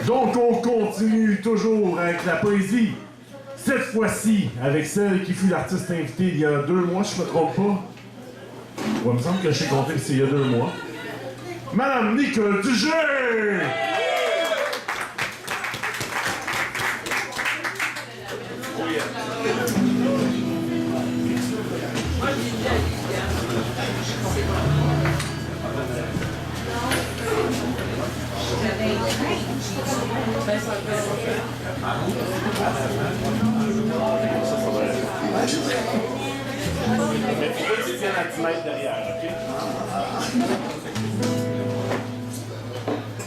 Donc on continue toujours avec la poésie. Cette fois-ci, avec celle qui fut l'artiste invité il y a 2 mois, si je me trompe pas. Il me semble que je sais compter que c'est il y a 2 mois. Madame Nicole Dugé!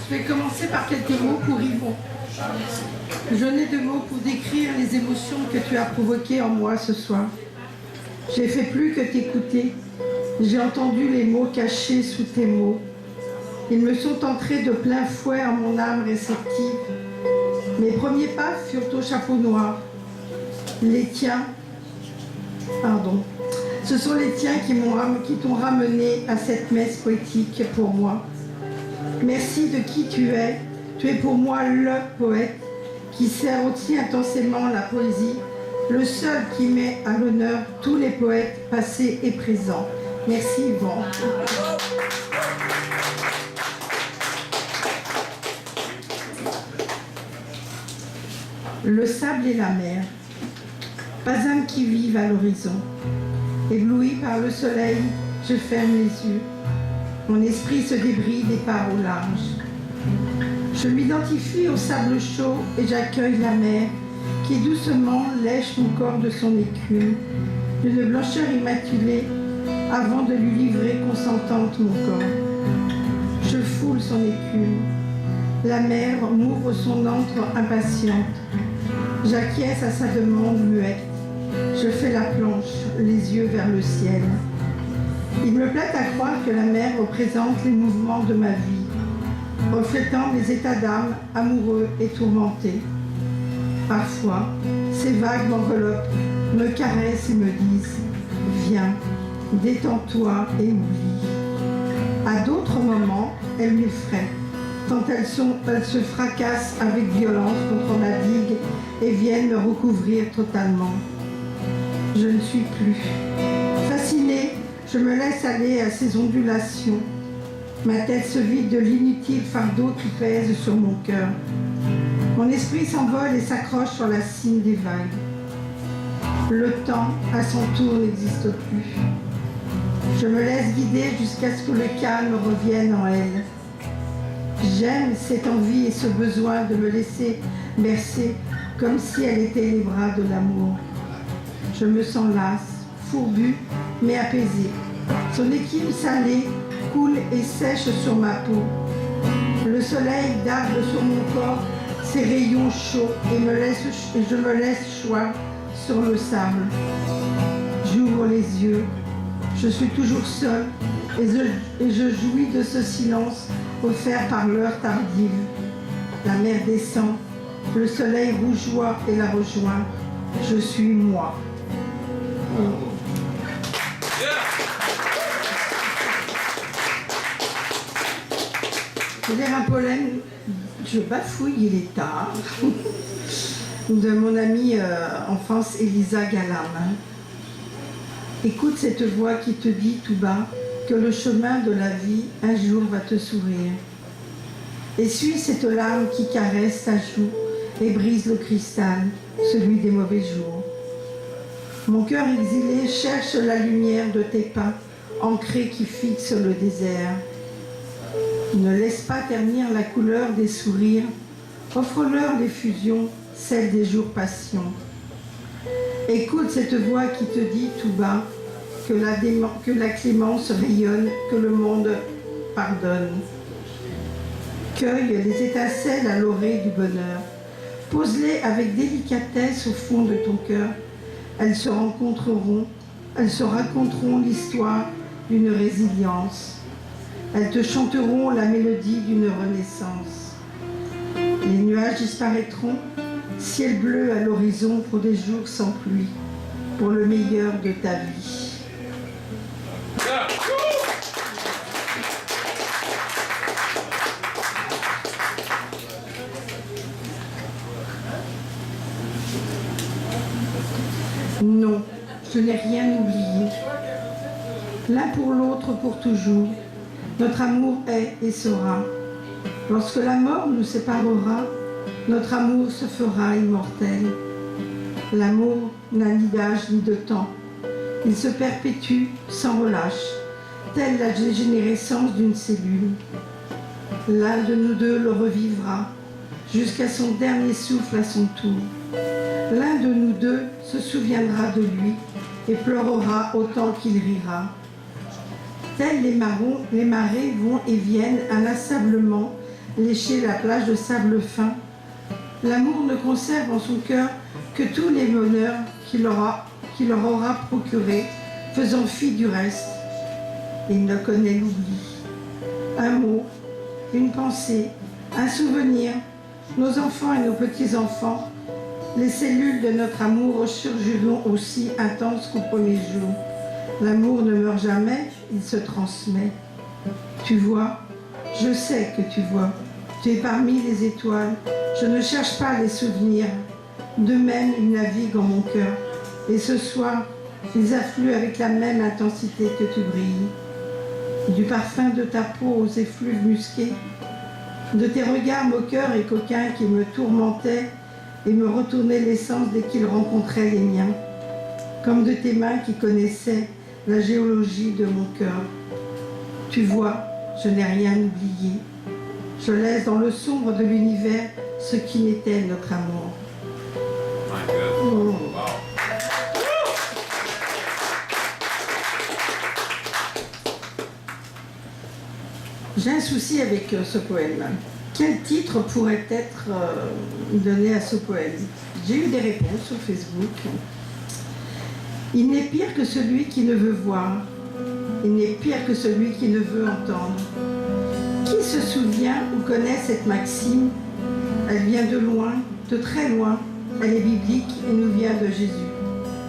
Je vais commencer par quelques mots pour Yvon. Je n'ai de mots pour décrire les émotions que tu as provoquées en moi ce soir. J'ai fait plus que t'écouter. J'ai entendu les mots cachés sous tes mots. Ils me sont entrés de plein fouet en mon âme réceptive. Mes premiers pas furent au chapeau noir. Les tiens, pardon, ce sont les tiens qui t'ont ramené à cette messe poétique pour moi. Merci de qui tu es. Tu es pour moi le poète qui sert aussi intensément la poésie, le seul qui met à l'honneur tous les poètes passés et présents. Merci Yvon. Le sable et la mer, pas âme qui vive à l'horizon. Ébloui par le soleil, je ferme les yeux. Mon esprit se débride et part au large. Je m'identifie au sable chaud et j'accueille la mer qui doucement lèche mon corps de son écume, d'une blancheur immaculée avant de lui livrer consentante mon corps. Je foule son écume. La mer m'ouvre son antre impatiente. J'acquiesce à sa demande muette. Je fais la planche, les yeux vers le ciel. Il me plaît à croire que la mer représente les mouvements de ma vie, reflétant mes états d'âme amoureux et tourmentés. Parfois, ces vagues m'enveloppent, me caressent et me disent « Viens, détends-toi et oublie ». À d'autres moments, elles m'effraient, tant elles se fracassent avec violence contre ma digue et viennent me recouvrir totalement. Je ne suis plus. Fascinée, je me laisse aller à ces ondulations. Ma tête se vide de l'inutile fardeau qui pèse sur mon cœur. Mon esprit s'envole et s'accroche sur la cime des vagues. Le temps, à son tour, n'existe plus. Je me laisse guider jusqu'à ce que le calme revienne en elle. J'aime cette envie et ce besoin de me laisser bercer comme si elle était les bras de l'amour. Je me sens lasse, fourbue, mais apaisée. Son équilibre salé coule et sèche sur ma peau. Le soleil darde sur mon corps ses rayons chauds et je me laisse choir sur le sable. J'ouvre les yeux. Je suis toujours seule et je jouis de ce silence offert par l'heure tardive. La mer descend, le soleil rougeoie et la rejoint. Je suis moi. Je vais lire un poème, je bafouille, il est tard, de mon amie enfance Elisa Galam. Écoute cette voix qui te dit tout bas que le chemin de la vie un jour va te sourire. Essuie cette larme qui caresse ta joue et brise le cristal, celui des mauvais jours. Mon cœur exilé cherche la lumière de tes pas, ancrés qui fixent le désert. Ne laisse pas ternir la couleur des sourires, offre-leur l'effusion, celle des jours patients. Écoute cette voix qui te dit tout bas que la clémence rayonne, que le monde pardonne. Cueille les étincelles à l'orée du bonheur. Pose-les avec délicatesse au fond de ton cœur. Elles se raconteront l'histoire d'une résilience. Elles te chanteront la mélodie d'une renaissance. Les nuages disparaîtront, ciel bleu à l'horizon pour des jours sans pluie, pour le meilleur de ta vie. Non, je n'ai rien oublié. L'un pour l'autre pour toujours, notre amour est et sera. Lorsque la mort nous séparera, notre amour se fera immortel. L'amour n'a ni d'âge ni de temps. Il se perpétue sans relâche, telle la dégénérescence d'une cellule. L'un de nous deux le revivra, jusqu'à son dernier souffle à son tour. L'un de nous deux se souviendra de lui et pleurera autant qu'il rira. Tels les marées vont et viennent inlassablement lécher la plage de sable fin. L'amour ne conserve en son cœur que tous les bonheurs qu'il leur aura procurés, faisant fi du reste. Il ne connaît l'oubli. Un mot, une pensée, un souvenir, nos enfants et nos petits-enfants, les cellules de notre amour ressurgiront aussi intenses qu'au premier jour. L'amour ne meurt jamais, il se transmet. Tu vois, je sais que tu vois, tu es parmi les étoiles, je ne cherche pas les souvenirs. De même, ils naviguent en mon cœur, et ce soir, ils affluent avec la même intensité que tu brilles. Du parfum de ta peau aux effluves musqués, de tes regards moqueurs et coquins qui me tourmentaient et me retournaient l'essence dès qu'ils rencontraient les miens, comme de tes mains qui connaissaient la géologie de mon cœur. Tu vois, je n'ai rien oublié. Je laisse dans le sombre de l'univers ce qui n'était notre amour. Oh. J'ai un souci avec ce poème. Quel titre pourrait être donné à ce poème? J'ai eu des réponses sur Facebook. Il n'est pire que celui qui ne veut voir. Il n'est pire que celui qui ne veut entendre. Qui se souvient ou connaît cette maxime? Elle vient de loin, de très loin. Elle est biblique et nous vient de Jésus.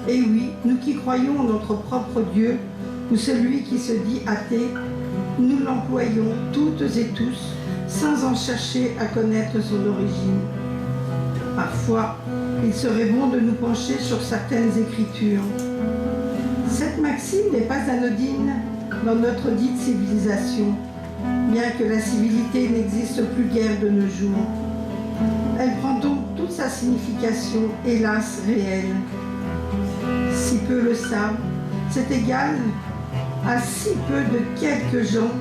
Et oui, nous qui croyons en notre propre Dieu, ou celui qui se dit athée, nous l'employons toutes et tous, sans en chercher à connaître son origine. Parfois, il serait bon de nous pencher sur certaines écritures. Cette maxime n'est pas anodine dans notre dite civilisation, bien que la civilité n'existe plus guère de nos jours. Elle prend donc toute sa signification, hélas, réelle. Si peu le savent, c'est égal à si peu de quelques gens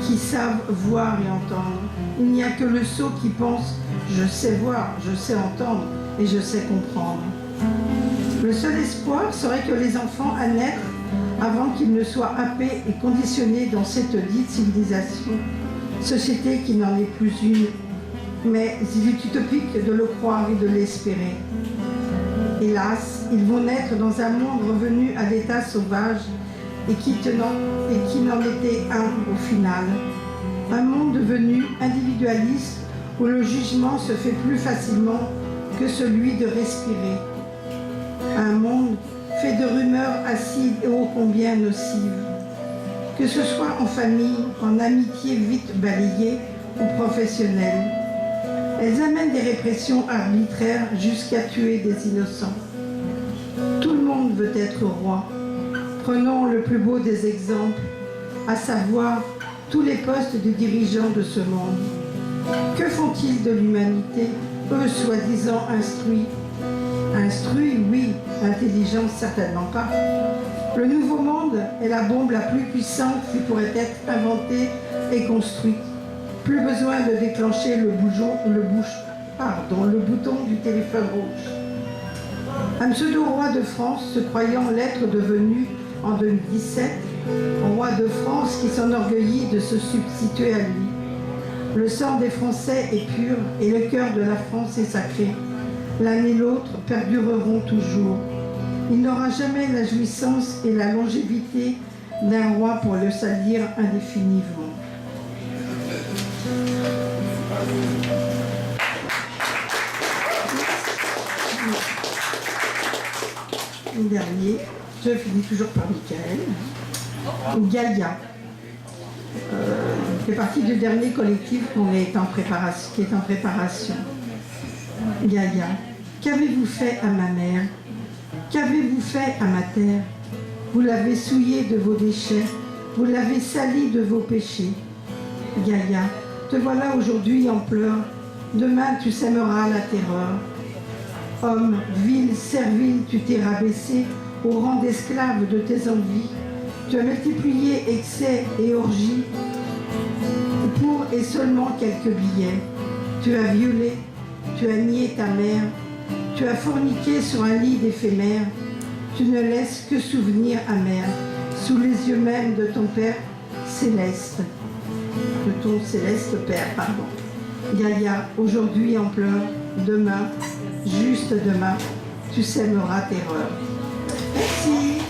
qui savent voir et entendre. Il n'y a que le sot qui pense « je sais voir, je sais entendre et je sais comprendre ». Le seul espoir serait que les enfants à naître, avant qu'ils ne soient happés et conditionnés dans cette dite civilisation, société qui n'en est plus une, mais il est utopique de le croire et de l'espérer. Hélas, ils vont naître dans un monde revenu à l'état sauvage et qui n'en était un au final. Un monde devenu individualiste où le jugement se fait plus facilement que celui de respirer. Un monde fait de rumeurs acides et ô combien nocives. Que ce soit en famille, en amitié vite balayée ou professionnelle. Elles amènent des répressions arbitraires jusqu'à tuer des innocents. Tout le monde veut être roi. Prenons le plus beau des exemples, à savoir tous les postes de dirigeants de ce monde. Que font-ils de l'humanité, eux soi-disant instruits? Instruits, oui, intelligents, certainement pas. Le nouveau monde est la bombe la plus puissante qui pourrait être inventée et construite. Plus besoin de déclencher le bouton du téléphone rouge. Un pseudo-roi de France se croyant l'être devenu en 2017, roi de France qui s'enorgueillit de se substituer à lui. Le sang des Français est pur et le cœur de la France est sacré. L'un et l'autre perdureront toujours. Il n'aura jamais la jouissance et la longévité d'un roi pour le salir indéfiniment. Le dernier, je finis toujours par Michael. Gaïa. fait partie du dernier collectif qui est en préparation. Gaïa, qu'avez-vous fait à ma mère? Qu'avez-vous fait à ma terre? Vous l'avez souillée de vos déchets, vous l'avez salie de vos péchés. Gaïa, te voilà aujourd'hui en pleurs, demain tu sèmeras la terreur. Homme, vil, servile, tu t'es rabaissé au rang d'esclave de tes envies. Tu as multiplié excès et orgies pour et seulement quelques billets. Tu as violé, tu as nié ta mère, tu as forniqué sur un lit d'éphémère. Tu ne laisses que souvenirs amers sous les yeux même de ton Père céleste. De ton céleste Père, pardon. Gaïa, aujourd'hui en pleurs, demain, juste demain, tu sèmeras terreur. Merci.